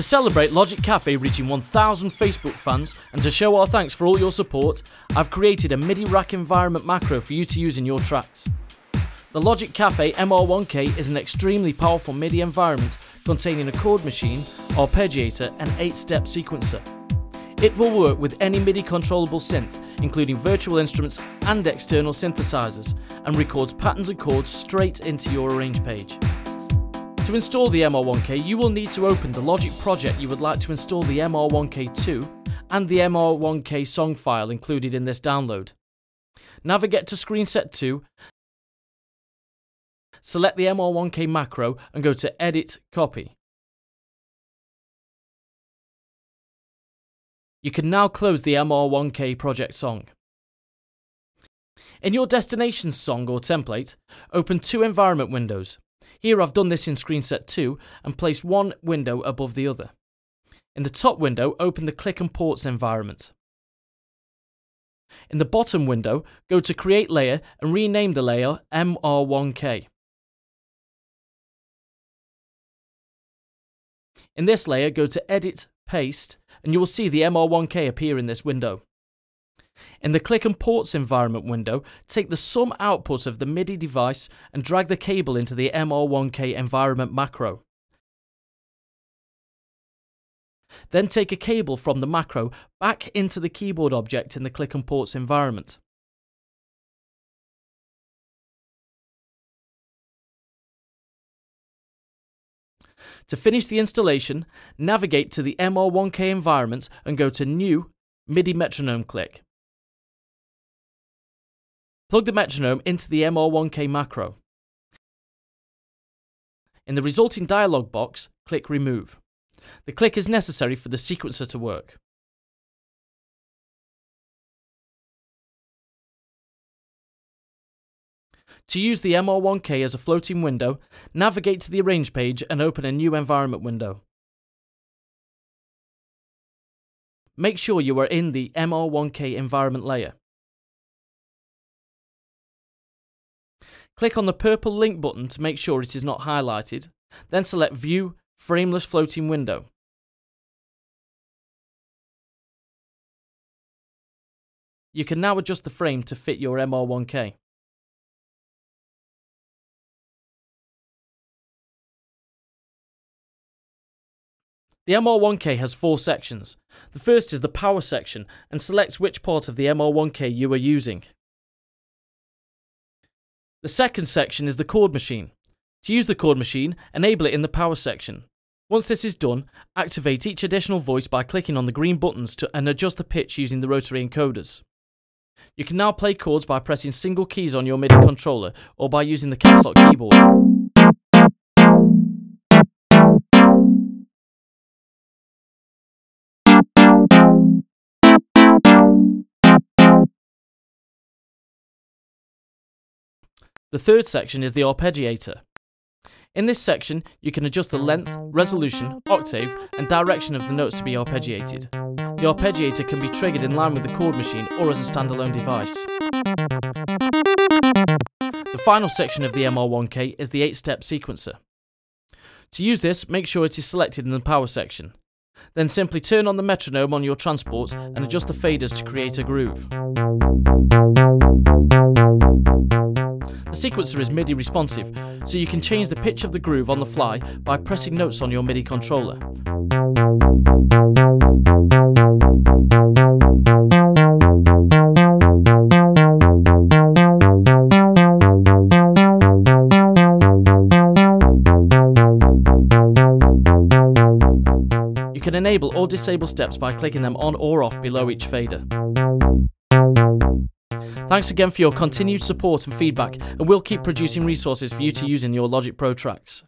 To celebrate Logic Café reaching 1,000 Facebook fans and to show our thanks for all your support, I've created a MIDI rack environment macro for you to use in your tracks. The Logic Café MR1K is an extremely powerful MIDI environment containing a chord machine, arpeggiator and 8-step sequencer. It will work with any MIDI controllable synth, including virtual instruments and external synthesizers, and records patterns and chords straight into your arrange page. To install the MR1K, you will need to open the Logic project you would like to install the MR1K2 and the MR1K song file included in this download. Navigate to Screen Set 2, select the MR1K macro and go to Edit, Copy. You can now close the MR1K project song. In your destination song or template, open two environment windows. Here I've done this in Screen Set 2 and placed one window above the other. In the top window, open the Click and Ports environment. In the bottom window, go to Create Layer and rename the layer MR1K. In this layer, go to Edit, Paste, and you will see the MR1K appear in this window. In the Click and Ports environment window, take the sum output of the MIDI device and drag the cable into the MR1K environment macro. Then take a cable from the macro back into the keyboard object in the Click and Ports environment. To finish the installation, navigate to the MR1K environment and go to New, MIDI Metronome click. Plug the metronome into the MR1K macro. In the resulting dialog box, click Remove. The click is necessary for the sequencer to work. To use the MR1K as a floating window, navigate to the Arrange page and open a new environment window. Make sure you are in the MR1K environment layer. Click on the purple link button to make sure it is not highlighted, then select View Frameless Floating Window. You can now adjust the frame to fit your MR1K. The MR1K has four sections. The first is the power section and selects which part of the MR1K you are using. The second section is the chord machine. To use the chord machine, enable it in the power section. Once this is done, activate each additional voice by clicking on the green buttons and adjust the pitch using the rotary encoders. You can now play chords by pressing single keys on your MIDI controller or by using the caps lock keyboard. The third section is the arpeggiator. In this section, you can adjust the length, resolution, octave, and direction of the notes to be arpeggiated. The arpeggiator can be triggered in line with the chord machine or as a standalone device. The final section of the MR1K is the 8-step sequencer. To use this, make sure it is selected in the power section. Then simply turn on the metronome on your transport and adjust the faders to create a groove. The sequencer is MIDI responsive, so you can change the pitch of the groove on the fly by pressing notes on your MIDI controller. You can enable or disable steps by clicking them on or off below each fader. Thanks again for your continued support and feedback, and we'll keep producing resources for you to use in your Logic Pro tracks.